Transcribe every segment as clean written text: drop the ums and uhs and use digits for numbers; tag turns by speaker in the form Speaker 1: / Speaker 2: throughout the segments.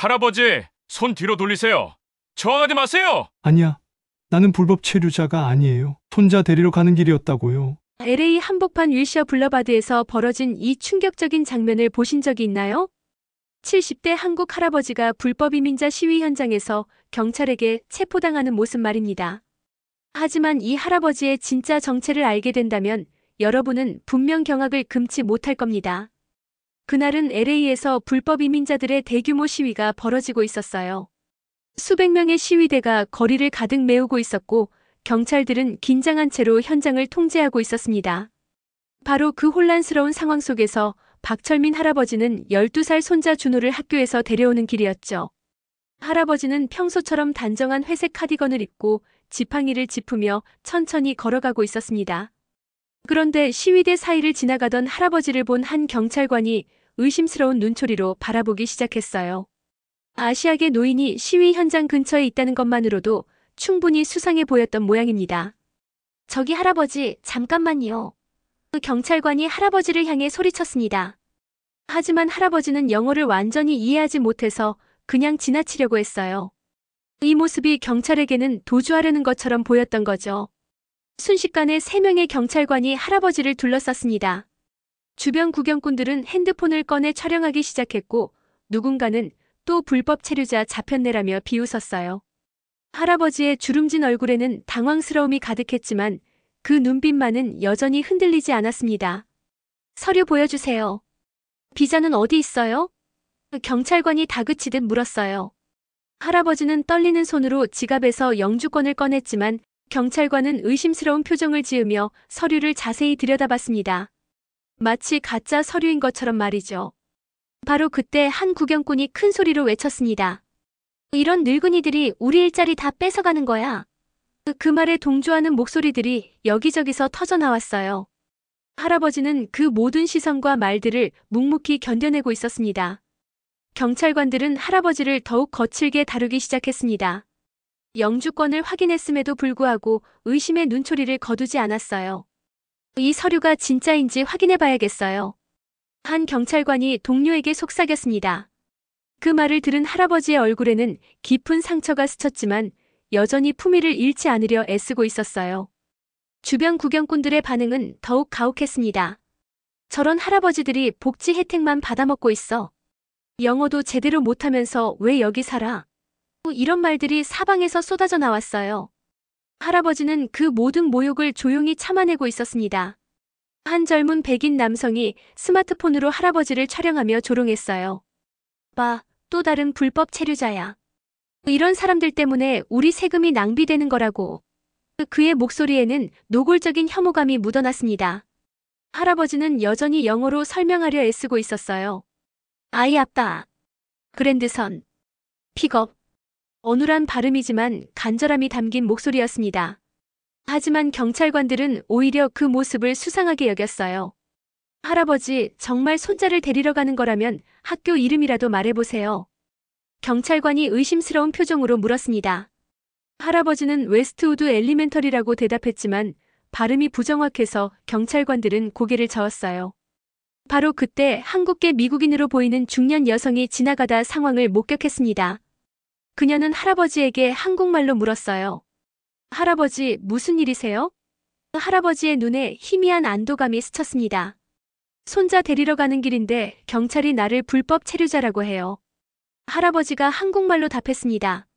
Speaker 1: 할아버지, 손 뒤로 돌리세요. 저항하지 마세요.
Speaker 2: 아니야. 나는 불법 체류자가 아니에요. 손자 데리러 가는 길이었다고요.
Speaker 3: LA 한복판 윌셔 블러바드에서 벌어진 이 충격적인 장면을 보신 적이 있나요? 70대 한국 할아버지가 불법 이민자 시위 현장에서 경찰에게 체포당하는 모습 말입니다. 하지만 이 할아버지의 진짜 정체를 알게 된다면 여러분은 분명 경악을 금치 못할 겁니다. 그날은 LA에서 불법 이민자들의 대규모 시위가 벌어지고 있었어요. 수백 명의 시위대가 거리를 가득 메우고 있었고 경찰들은 긴장한 채로 현장을 통제하고 있었습니다. 바로 그 혼란스러운 상황 속에서 박철민 할아버지는 12살 손자 준호를 학교에서 데려오는 길이었죠. 할아버지는 평소처럼 단정한 회색 카디건을 입고 지팡이를 짚으며 천천히 걸어가고 있었습니다. 그런데 시위대 사이를 지나가던 할아버지를 본 한 경찰관이 의심스러운 눈초리로 바라보기 시작했어요. 아시아계 노인이 시위 현장 근처에 있다는 것만으로도 충분히 수상해 보였던 모양입니다. 저기 할아버지, 잠깐만요. 그 경찰관이 할아버지를 향해 소리쳤습니다. 하지만 할아버지는 영어를 완전히 이해하지 못해서 그냥 지나치려고 했어요. 이 모습이 경찰에게는 도주하려는 것처럼 보였던 거죠. 순식간에 3명의 경찰관이 할아버지를 둘러쌌습니다. 주변 구경꾼들은 핸드폰을 꺼내 촬영하기 시작했고 누군가는 또 불법 체류자 잡혔네라며 비웃었어요. 할아버지의 주름진 얼굴에는 당황스러움이 가득했지만 그 눈빛만은 여전히 흔들리지 않았습니다. 서류 보여주세요. 비자는 어디 있어요? 경찰관이 다그치듯 물었어요. 할아버지는 떨리는 손으로 지갑에서 영주권을 꺼냈지만 경찰관은 의심스러운 표정을 지으며 서류를 자세히 들여다봤습니다. 마치 가짜 서류인 것처럼 말이죠. 바로 그때 한 구경꾼이 큰 소리로 외쳤습니다. 이런 늙은이들이 우리 일자리 다 뺏어가는 거야. 그 말에 동조하는 목소리들이 여기저기서 터져나왔어요. 할아버지는 그 모든 시선과 말들을 묵묵히 견뎌내고 있었습니다. 경찰관들은 할아버지를 더욱 거칠게 다루기 시작했습니다. 영주권을 확인했음에도 불구하고 의심의 눈초리를 거두지 않았어요. 이 서류가 진짜인지 확인해봐야겠어요. 한 경찰관이 동료에게 속삭였습니다. 그 말을 들은 할아버지의 얼굴에는 깊은 상처가 스쳤지만 여전히 품위를 잃지 않으려 애쓰고 있었어요. 주변 구경꾼들의 반응은 더욱 가혹했습니다. 저런 할아버지들이 복지 혜택만 받아먹고 있어. 영어도 제대로 못하면서 왜 여기 살아? 이런 말들이 사방에서 쏟아져 나왔어요. 할아버지는 그 모든 모욕을 조용히 참아내고 있었습니다. 한 젊은 백인 남성이 스마트폰으로 할아버지를 촬영하며 조롱했어요. 봐, 또 다른 불법 체류자야. 이런 사람들 때문에 우리 세금이 낭비되는 거라고. 그의 목소리에는 노골적인 혐오감이 묻어났습니다. 할아버지는 여전히 영어로 설명하려 애쓰고 있었어요. 아이 아빠. 그랜드선. 픽업. 어눌한 발음이지만 간절함이 담긴 목소리였습니다. 하지만 경찰관들은 오히려 그 모습을 수상하게 여겼어요. 할아버지, 정말 손자를 데리러 가는 거라면 학교 이름이라도 말해보세요. 경찰관이 의심스러운 표정으로 물었습니다. 할아버지는 웨스트우드 엘리멘터리라고 대답했지만 발음이 부정확해서 경찰관들은 고개를 저었어요. 바로 그때 한국계 미국인으로 보이는 중년 여성이 지나가다 상황을 목격했습니다. 그녀는 할아버지에게 한국말로 물었어요. 할아버지, 무슨 일이세요? 할아버지의 눈에 희미한 안도감이 스쳤습니다. 손자 데리러 가는 길인데 경찰이 나를 불법 체류자라고 해요. 할아버지가 한국말로 답했습니다.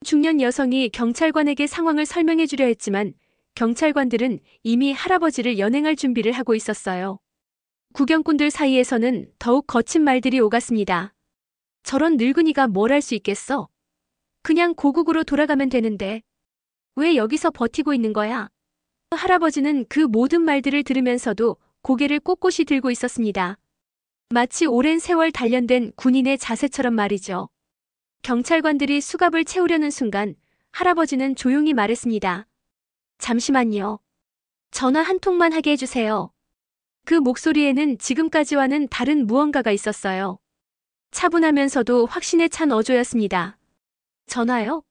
Speaker 3: 중년 여성이 경찰관에게 상황을 설명해 주려 했지만 경찰관들은 이미 할아버지를 연행할 준비를 하고 있었어요. 구경꾼들 사이에서는 더욱 거친 말들이 오갔습니다. 저런 늙은이가 뭘 할 수 있겠어? 그냥 고국으로 돌아가면 되는데 왜 여기서 버티고 있는 거야? 할아버지는 그 모든 말들을 들으면서도 고개를 꼿꼿이 들고 있었습니다. 마치 오랜 세월 단련된 군인의 자세처럼 말이죠. 경찰관들이 수갑을 채우려는 순간 할아버지는 조용히 말했습니다. 잠시만요. 전화 한 통만 하게 해주세요. 그 목소리에는 지금까지와는 다른 무언가가 있었어요. 차분하면서도 확신에 찬 어조였습니다. 전화요?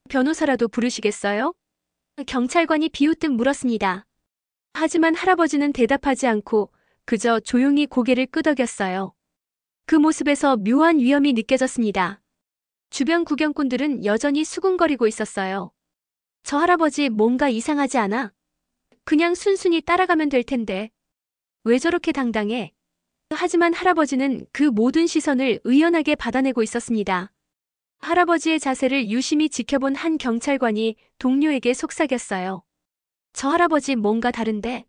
Speaker 3: 변호사라도 부르시겠어요? 경찰관이 비웃듯 물었습니다. 하지만 할아버지는 대답하지 않고 그저 조용히 고개를 끄덕였어요. 그 모습에서 묘한 위험이 느껴졌습니다. 주변 구경꾼들은 여전히 수군거리고 있었어요. 저 할아버지 뭔가 이상하지 않아? 그냥 순순히 따라가면 될 텐데. 왜 저렇게 당당해? 하지만 할아버지는 그 모든 시선을 의연하게 받아내고 있었습니다. 할아버지의 자세를 유심히 지켜본 한 경찰관이 동료에게 속삭였어요. 저 할아버지 뭔가 다른데?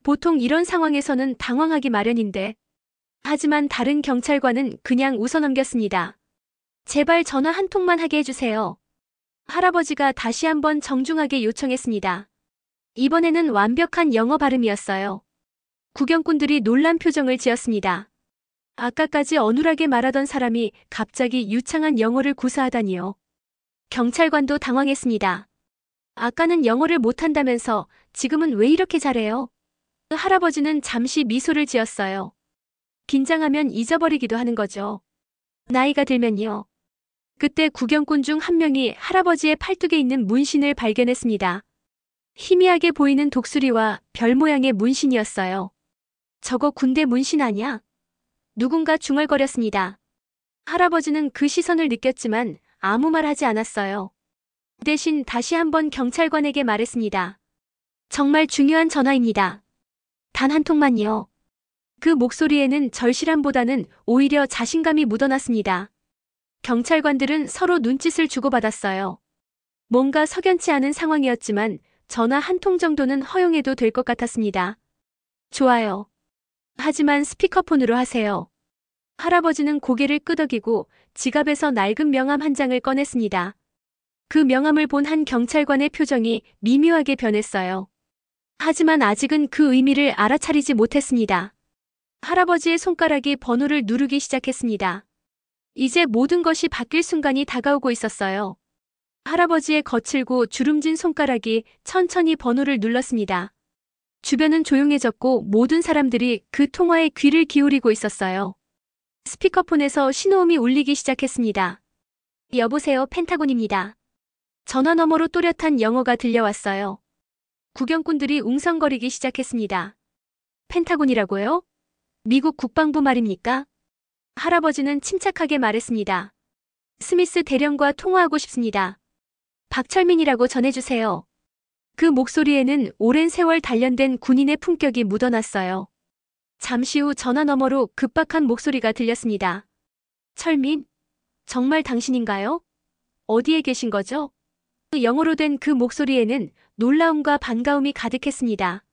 Speaker 3: 보통 이런 상황에서는 당황하기 마련인데. 하지만 다른 경찰관은 그냥 웃어넘겼습니다. 제발 전화 한 통만 하게 해주세요. 할아버지가 다시 한번 정중하게 요청했습니다. 이번에는 완벽한 영어 발음이었어요. 구경꾼들이 놀란 표정을 지었습니다. 아까까지 어눌하게 말하던 사람이 갑자기 유창한 영어를 구사하다니요. 경찰관도 당황했습니다. 아까는 영어를 못한다면서 지금은 왜 이렇게 잘해요? 할아버지는 잠시 미소를 지었어요. 긴장하면 잊어버리기도 하는 거죠. 나이가 들면요. 그때 구경꾼 중 한 명이 할아버지의 팔뚝에 있는 문신을 발견했습니다. 희미하게 보이는 독수리와 별 모양의 문신이었어요. 저거 군대 문신 아니야? 누군가 중얼거렸습니다. 할아버지는 그 시선을 느꼈지만 아무 말 하지 않았어요. 대신 다시 한번 경찰관에게 말했습니다. 정말 중요한 전화입니다. 단 한 통만요. 그 목소리에는 절실함보다는 오히려 자신감이 묻어났습니다. 경찰관들은 서로 눈짓을 주고받았어요. 뭔가 석연치 않은 상황이었지만 전화 한 통 정도는 허용해도 될 것 같았습니다. 좋아요. 하지만 스피커폰으로 하세요. 할아버지는 고개를 끄덕이고 지갑에서 낡은 명함 한 장을 꺼냈습니다. 그 명함을 본 한 경찰관의 표정이 미묘하게 변했어요. 하지만 아직은 그 의미를 알아차리지 못했습니다. 할아버지의 손가락이 번호를 누르기 시작했습니다. 이제 모든 것이 바뀔 순간이 다가오고 있었어요. 할아버지의 거칠고 주름진 손가락이 천천히 번호를 눌렀습니다. 주변은 조용해졌고 모든 사람들이 그 통화에 귀를 기울이고 있었어요. 스피커폰에서 신호음이 울리기 시작했습니다. 여보세요, 펜타곤입니다. 전화 너머로 또렷한 영어가 들려왔어요. 구경꾼들이 웅성거리기 시작했습니다. 펜타곤이라고요? 미국 국방부 말입니까? 할아버지는 침착하게 말했습니다. 스미스 대령과 통화하고 싶습니다. 박철민이라고 전해주세요. 그 목소리에는 오랜 세월 단련된 군인의 품격이 묻어났어요. 잠시 후 전화 너머로 급박한 목소리가 들렸습니다. 철민? 정말 당신인가요? 어디에 계신 거죠? 영어로 된 그 목소리에는 놀라움과 반가움이 가득했습니다.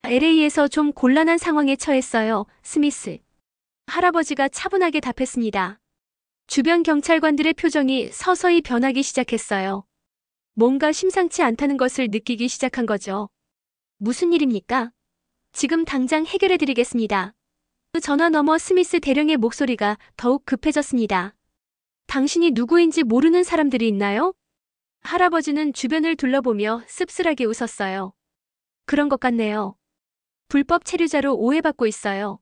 Speaker 3: LA에서 좀 곤란한 상황에 처했어요, 스미스. 할아버지가 차분하게 답했습니다. 주변 경찰관들의 표정이 서서히 변하기 시작했어요. 뭔가 심상치 않다는 것을 느끼기 시작한 거죠. 무슨 일입니까? 지금 당장 해결해드리겠습니다. 그 전화 너머 스미스 대령의 목소리가 더욱 급해졌습니다. 당신이 누구인지 모르는 사람들이 있나요? 할아버지는 주변을 둘러보며 씁쓸하게 웃었어요. 그런 것 같네요. 불법 체류자로 오해받고 있어요.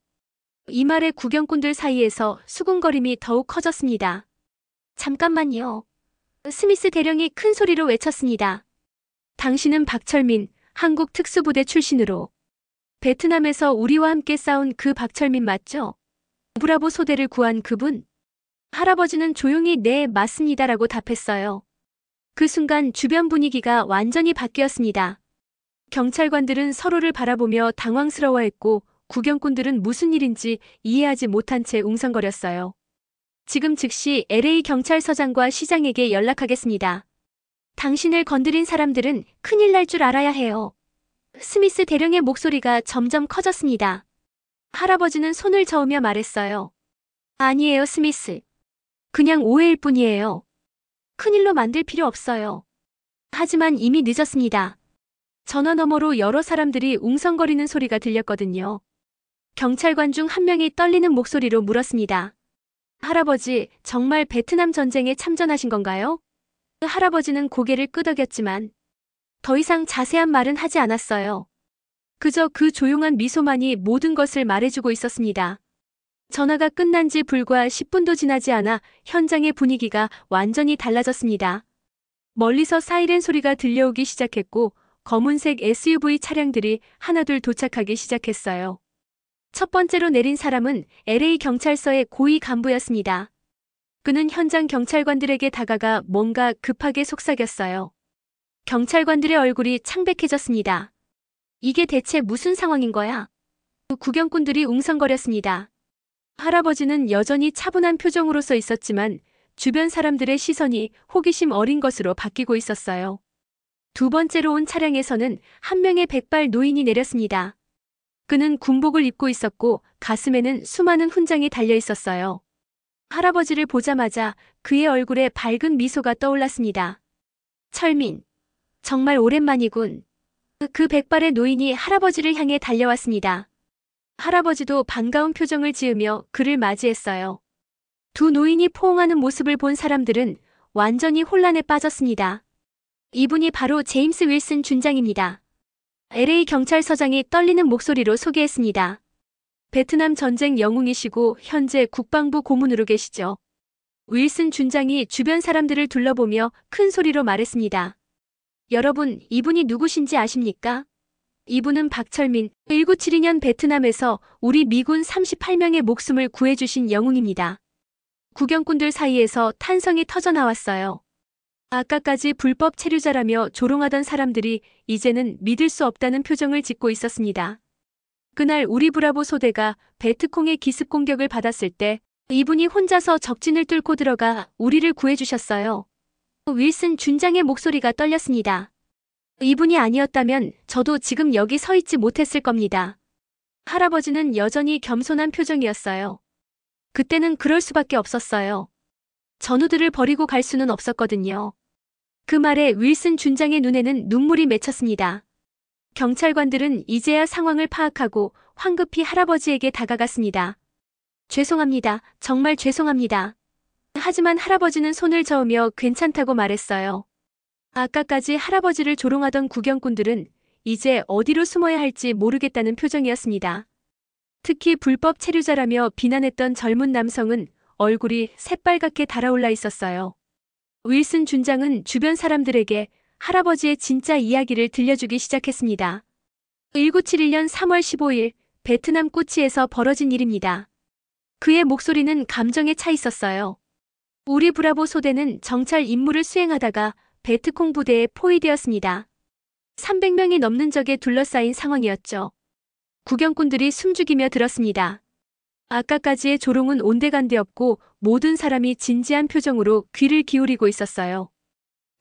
Speaker 3: 이 말에 구경꾼들 사이에서 수군거림이 더욱 커졌습니다. 잠깐만요. 스미스 대령이 큰 소리로 외쳤습니다. 당신은 박철민, 한국 특수부대 출신으로 베트남에서 우리와 함께 싸운 그 박철민 맞죠? 브라보 소대를 구한 그분? 할아버지는 조용히 네, 맞습니다라고 답했어요. 그 순간 주변 분위기가 완전히 바뀌었습니다. 경찰관들은 서로를 바라보며 당황스러워했고 구경꾼들은 무슨 일인지 이해하지 못한 채 웅성거렸어요. 지금 즉시 LA 경찰서장과 시장에게 연락하겠습니다. 당신을 건드린 사람들은 큰일 날 줄 알아야 해요. 스미스 대령의 목소리가 점점 커졌습니다. 할아버지는 손을 저으며 말했어요. 아니에요, 스미스. 그냥 오해일 뿐이에요. 큰일로 만들 필요 없어요. 하지만 이미 늦었습니다. 전화 너머로 여러 사람들이 웅성거리는 소리가 들렸거든요. 경찰관 중 한 명이 떨리는 목소리로 물었습니다. 할아버지, 정말 베트남 전쟁에 참전하신 건가요? 할아버지는 고개를 끄덕였지만 더 이상 자세한 말은 하지 않았어요. 그저 그 조용한 미소만이 모든 것을 말해주고 있었습니다. 전화가 끝난 지 불과 10분도 지나지 않아 현장의 분위기가 완전히 달라졌습니다. 멀리서 사이렌 소리가 들려오기 시작했고 검은색 SUV 차량들이 하나둘 도착하기 시작했어요. 첫 번째로 내린 사람은 LA 경찰서의 고위 간부였습니다. 그는 현장 경찰관들에게 다가가 뭔가 급하게 속삭였어요. 경찰관들의 얼굴이 창백해졌습니다. 이게 대체 무슨 상황인 거야? 구경꾼들이 웅성거렸습니다. 할아버지는 여전히 차분한 표정으로 서 있었지만 주변 사람들의 시선이 호기심 어린 것으로 바뀌고 있었어요. 두 번째로 온 차량에서는 한 명의 백발 노인이 내렸습니다. 그는 군복을 입고 있었고 가슴에는 수많은 훈장이 달려 있었어요. 할아버지를 보자마자 그의 얼굴에 밝은 미소가 떠올랐습니다. 철민, 정말 오랜만이군. 그 백발의 노인이 할아버지를 향해 달려왔습니다. 할아버지도 반가운 표정을 지으며 그를 맞이했어요. 두 노인이 포옹하는 모습을 본 사람들은 완전히 혼란에 빠졌습니다. 이분이 바로 제임스 윌슨 준장입니다. LA 경찰서장이 떨리는 목소리로 소개했습니다. 베트남 전쟁 영웅이시고 현재 국방부 고문으로 계시죠. 윌슨 준장이 주변 사람들을 둘러보며 큰 소리로 말했습니다. 여러분, 이분이 누구신지 아십니까? 이분은 박철민, 1972년 베트남에서 우리 미군 38명의 목숨을 구해주신 영웅입니다. 구경꾼들 사이에서 탄성이 터져나왔어요. 아까까지 불법 체류자라며 조롱하던 사람들이 이제는 믿을 수 없다는 표정을 짓고 있었습니다. 그날 우리 브라보 소대가 베트콩의 기습 공격을 받았을 때 이분이 혼자서 적진을 뚫고 들어가 우리를 구해주셨어요. 윌슨 준장의 목소리가 떨렸습니다. 이분이 아니었다면 저도 지금 여기 서 있지 못했을 겁니다. 할아버지는 여전히 겸손한 표정이었어요. 그때는 그럴 수밖에 없었어요. 전우들을 버리고 갈 수는 없었거든요. 그 말에 윌슨 준장의 눈에는 눈물이 맺혔습니다. 경찰관들은 이제야 상황을 파악하고 황급히 할아버지에게 다가갔습니다. 죄송합니다. 정말 죄송합니다. 하지만 할아버지는 손을 저으며 괜찮다고 말했어요. 아까까지 할아버지를 조롱하던 구경꾼들은 이제 어디로 숨어야 할지 모르겠다는 표정이었습니다. 특히 불법 체류자라며 비난했던 젊은 남성은 얼굴이 새빨갛게 달아올라 있었어요. 윌슨 준장은 주변 사람들에게 할아버지의 진짜 이야기를 들려주기 시작했습니다. 1971년 3월 15일 베트남 꼬치에서 벌어진 일입니다. 그의 목소리는 감정에 차 있었어요. 우리 브라보 소대는 정찰 임무를 수행하다가 베트콩 부대에 포위되었습니다. 300명이 넘는 적에 둘러싸인 상황이었죠. 구경꾼들이 숨죽이며 들었습니다. 아까까지의 조롱은 온데간데 없고 모든 사람이 진지한 표정으로 귀를 기울이고 있었어요.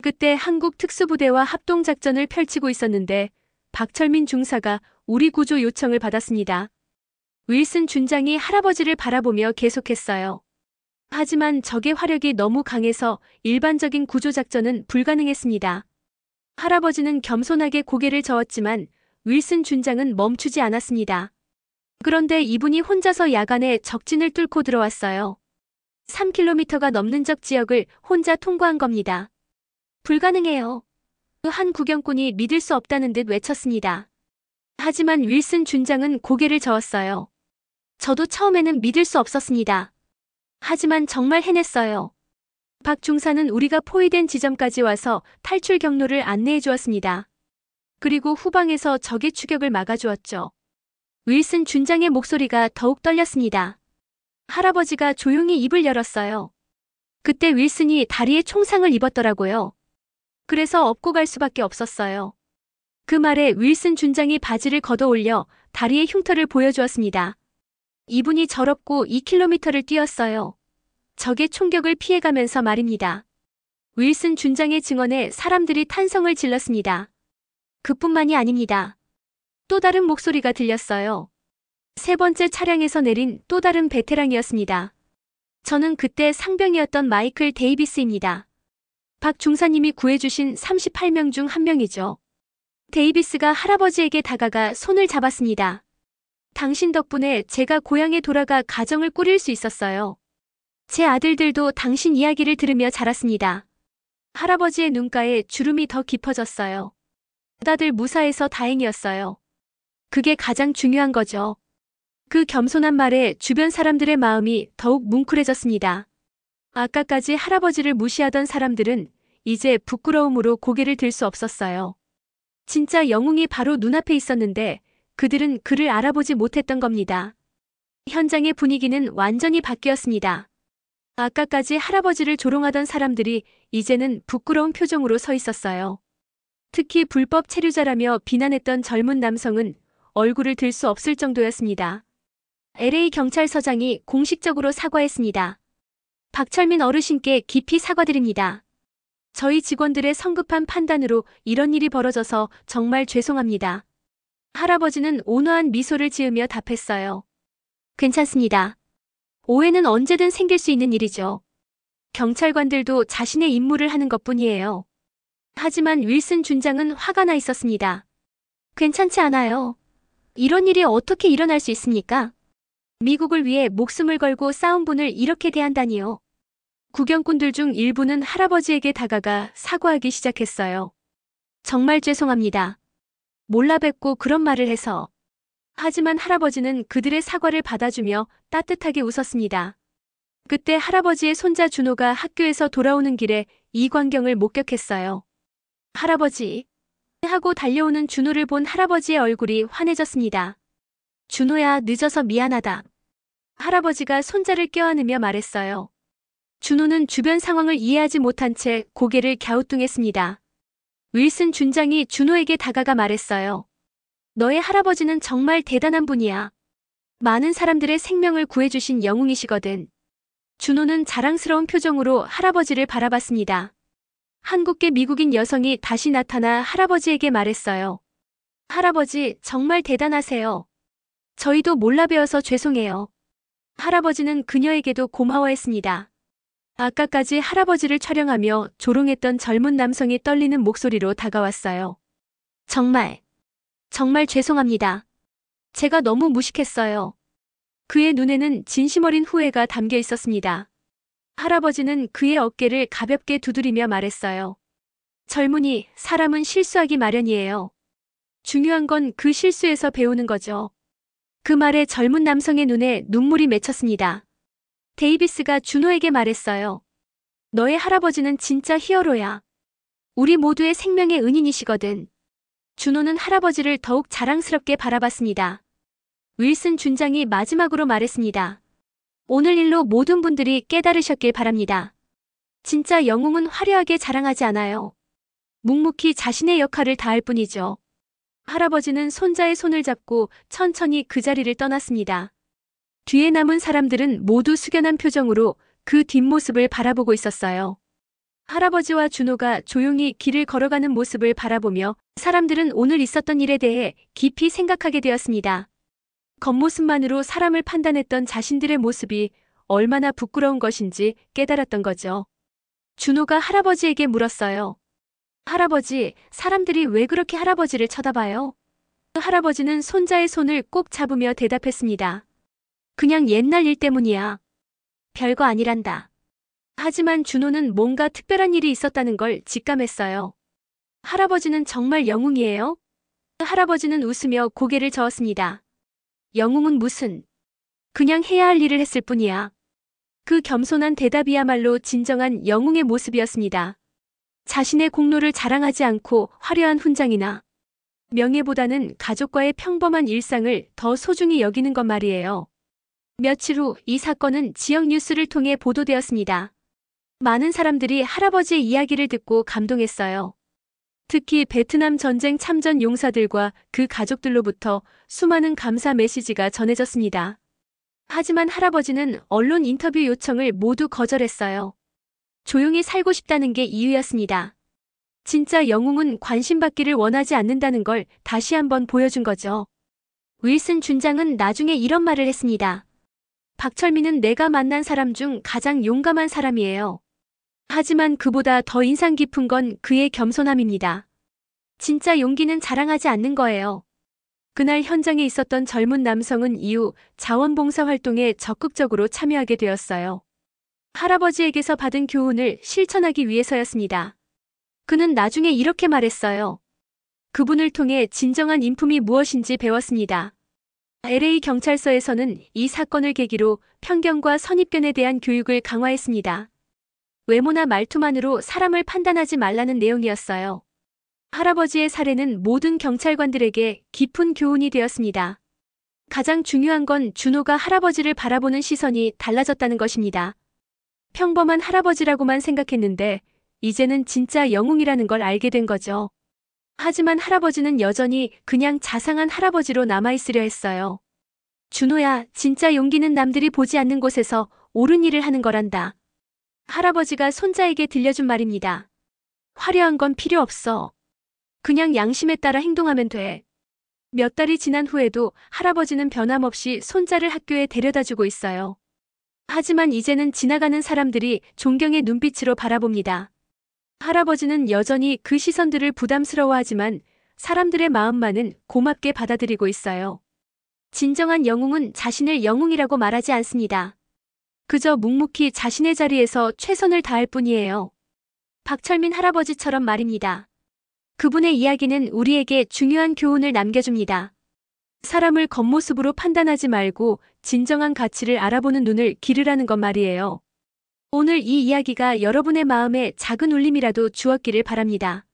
Speaker 3: 그때 한국 특수부대와 합동작전을 펼치고 있었는데 박철민 중사가 우리 구조 요청을 받았습니다. 윌슨 준장이 할아버지를 바라보며 계속했어요. 하지만 적의 화력이 너무 강해서 일반적인 구조작전은 불가능했습니다. 할아버지는 겸손하게 고개를 저었지만 윌슨 준장은 멈추지 않았습니다. 그런데 이분이 혼자서 야간에 적진을 뚫고 들어왔어요. 3km가 넘는 적 지역을 혼자 통과한 겁니다. 불가능해요. 한 구경꾼이 믿을 수 없다는 듯 외쳤습니다. 하지만 윌슨 준장은 고개를 저었어요. 저도 처음에는 믿을 수 없었습니다. 하지만 정말 해냈어요. 박 중사는 우리가 포위된 지점까지 와서 탈출 경로를 안내해 주었습니다. 그리고 후방에서 적의 추격을 막아주었죠. 윌슨 준장의 목소리가 더욱 떨렸습니다. 할아버지가 조용히 입을 열었어요. 그때 윌슨이 다리에 총상을 입었더라고요. 그래서 업고 갈 수밖에 없었어요. 그 말에 윌슨 준장이 바지를 걷어 올려 다리의 흉터를 보여주었습니다. 이분이 저럽고 2km를 뛰었어요. 적의 총격을 피해가면서 말입니다. 윌슨 준장의 증언에 사람들이 탄성을 질렀습니다. 그뿐만이 아닙니다. 또 다른 목소리가 들렸어요. 세 번째 차량에서 내린 또 다른 베테랑이었습니다. 저는 그때 상병이었던 마이클 데이비스입니다. 박 중사님이 구해주신 38명 중 한 명이죠. 데이비스가 할아버지에게 다가가 손을 잡았습니다. 당신 덕분에 제가 고향에 돌아가 가정을 꾸릴 수 있었어요. 제 아들들도 당신 이야기를 들으며 자랐습니다. 할아버지의 눈가에 주름이 더 깊어졌어요. 다들 무사해서 다행이었어요. 그게 가장 중요한 거죠. 그 겸손한 말에 주변 사람들의 마음이 더욱 뭉클해졌습니다. 아까까지 할아버지를 무시하던 사람들은 이제 부끄러움으로 고개를 들 수 없었어요. 진짜 영웅이 바로 눈앞에 있었는데 그들은 그를 알아보지 못했던 겁니다. 현장의 분위기는 완전히 바뀌었습니다. 아까까지 할아버지를 조롱하던 사람들이 이제는 부끄러운 표정으로 서 있었어요. 특히 불법 체류자라며 비난했던 젊은 남성은 얼굴을 들 수 없을 정도였습니다. LA 경찰서장이 공식적으로 사과했습니다. 박철민 어르신께 깊이 사과드립니다. 저희 직원들의 성급한 판단으로 이런 일이 벌어져서 정말 죄송합니다. 할아버지는 온화한 미소를 지으며 답했어요. 괜찮습니다. 오해는 언제든 생길 수 있는 일이죠. 경찰관들도 자신의 임무를 하는 것뿐이에요. 하지만 윌슨 준장은 화가 나 있었습니다. 괜찮지 않아요. 이런 일이 어떻게 일어날 수 있습니까? 미국을 위해 목숨을 걸고 싸운 분을 이렇게 대한다니요. 구경꾼들 중 일부는 할아버지에게 다가가 사과하기 시작했어요. 정말 죄송합니다. 몰라 뵙고 그런 말을 해서. 하지만 할아버지는 그들의 사과를 받아주며 따뜻하게 웃었습니다. 그때 할아버지의 손자 준호가 학교에서 돌아오는 길에 이 광경을 목격했어요. 할아버지 하고 달려오는 준호를 본 할아버지의 얼굴이 환해졌습니다. 준호야, 늦어서 미안하다. 할아버지가 손자를 껴안으며 말했어요. 준호는 주변 상황을 이해하지 못한 채 고개를 갸우뚱했습니다. 윌슨 준장이 준호에게 다가가 말했어요. 너의 할아버지는 정말 대단한 분이야. 많은 사람들의 생명을 구해주신 영웅이시거든. 준호는 자랑스러운 표정으로 할아버지를 바라봤습니다. 한국계 미국인 여성이 다시 나타나 할아버지에게 말했어요. 할아버지, 정말 대단하세요. 저희도 몰라 배워서 죄송해요. 할아버지는 그녀에게도 고마워했습니다. 아까까지 할아버지를 촬영하며 조롱했던 젊은 남성이 떨리는 목소리로 다가왔어요. 정말 죄송합니다. 제가 너무 무식했어요. 그의 눈에는 진심 어린 후회가 담겨 있었습니다. 할아버지는 그의 어깨를 가볍게 두드리며 말했어요. 젊은이, 사람은 실수하기 마련이에요. 중요한 건 그 실수에서 배우는 거죠. 그 말에 젊은 남성의 눈에 눈물이 맺혔습니다. 데이비스가 준호에게 말했어요. 너의 할아버지는 진짜 히어로야. 우리 모두의 생명의 은인이시거든. 준호는 할아버지를 더욱 자랑스럽게 바라봤습니다. 윌슨 준장이 마지막으로 말했습니다. 오늘 일로 모든 분들이 깨달으셨길 바랍니다. 진짜 영웅은 화려하게 자랑하지 않아요. 묵묵히 자신의 역할을 다할 뿐이죠. 할아버지는 손자의 손을 잡고 천천히 그 자리를 떠났습니다. 뒤에 남은 사람들은 모두 숙연한 표정으로 그 뒷모습을 바라보고 있었어요. 할아버지와 준호가 조용히 길을 걸어가는 모습을 바라보며 사람들은 오늘 있었던 일에 대해 깊이 생각하게 되었습니다. 겉모습만으로 사람을 판단했던 자신들의 모습이 얼마나 부끄러운 것인지 깨달았던 거죠. 준호가 할아버지에게 물었어요. 할아버지, 사람들이 왜 그렇게 할아버지를 쳐다봐요? 할아버지는 손자의 손을 꼭 잡으며 대답했습니다. 그냥 옛날 일 때문이야. 별거 아니란다. 하지만 준호는 뭔가 특별한 일이 있었다는 걸 직감했어요. 할아버지는 정말 영웅이에요? 할아버지는 웃으며 고개를 저었습니다. 영웅은 무슨? 그냥 해야 할 일을 했을 뿐이야. 그 겸손한 대답이야말로 진정한 영웅의 모습이었습니다. 자신의 공로를 자랑하지 않고 화려한 훈장이나 명예보다는 가족과의 평범한 일상을 더 소중히 여기는 것 말이에요. 며칠 후 이 사건은 지역 뉴스를 통해 보도되었습니다. 많은 사람들이 할아버지의 이야기를 듣고 감동했어요. 특히 베트남 전쟁 참전 용사들과 그 가족들로부터 수많은 감사 메시지가 전해졌습니다. 하지만 할아버지는 언론 인터뷰 요청을 모두 거절했어요. 조용히 살고 싶다는 게 이유였습니다. 진짜 영웅은 관심받기를 원하지 않는다는 걸 다시 한번 보여준 거죠. 윌슨 준장은 나중에 이런 말을 했습니다. 박철민은 내가 만난 사람 중 가장 용감한 사람이에요. 하지만 그보다 더 인상 깊은 건 그의 겸손함입니다. 진짜 용기는 자랑하지 않는 거예요. 그날 현장에 있었던 젊은 남성은 이후 자원봉사 활동에 적극적으로 참여하게 되었어요. 할아버지에게서 받은 교훈을 실천하기 위해서였습니다. 그는 나중에 이렇게 말했어요. 그분을 통해 진정한 인품이 무엇인지 배웠습니다. LA 경찰서에서는 이 사건을 계기로 편견과 선입견에 대한 교육을 강화했습니다. 외모나 말투만으로 사람을 판단하지 말라는 내용이었어요. 할아버지의 사례는 모든 경찰관들에게 깊은 교훈이 되었습니다. 가장 중요한 건 준호가 할아버지를 바라보는 시선이 달라졌다는 것입니다. 평범한 할아버지라고만 생각했는데 이제는 진짜 영웅이라는 걸 알게 된 거죠. 하지만 할아버지는 여전히 그냥 자상한 할아버지로 남아있으려 했어요. 준호야, 진짜 용기는 남들이 보지 않는 곳에서 옳은 일을 하는 거란다. 할아버지가 손자에게 들려준 말입니다. 화려한 건 필요 없어. 그냥 양심에 따라 행동하면 돼. 몇 달이 지난 후에도 할아버지는 변함없이 손자를 학교에 데려다주고 있어요. 하지만 이제는 지나가는 사람들이 존경의 눈빛으로 바라봅니다. 할아버지는 여전히 그 시선들을 부담스러워하지만 사람들의 마음만은 고맙게 받아들이고 있어요. 진정한 영웅은 자신을 영웅이라고 말하지 않습니다. 그저 묵묵히 자신의 자리에서 최선을 다할 뿐이에요. 박철민 할아버지처럼 말입니다. 그분의 이야기는 우리에게 중요한 교훈을 남겨줍니다. 사람을 겉모습으로 판단하지 말고 진정한 가치를 알아보는 눈을 기르라는 것 말이에요. 오늘 이 이야기가 여러분의 마음에 작은 울림이라도 주었기를 바랍니다.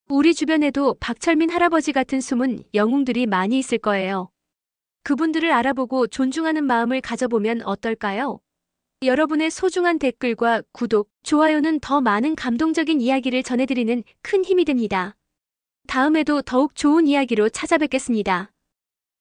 Speaker 3: 우리 주변에도 박철민 할아버지 같은 숨은 영웅들이 많이 있을 거예요. 그분들을 알아보고 존중하는 마음을 가져보면 어떨까요? 여러분의 소중한 댓글과 구독, 좋아요는 더 많은 감동적인 이야기를 전해드리는 큰 힘이 됩니다. 다음에도 더욱 좋은 이야기로 찾아뵙겠습니다.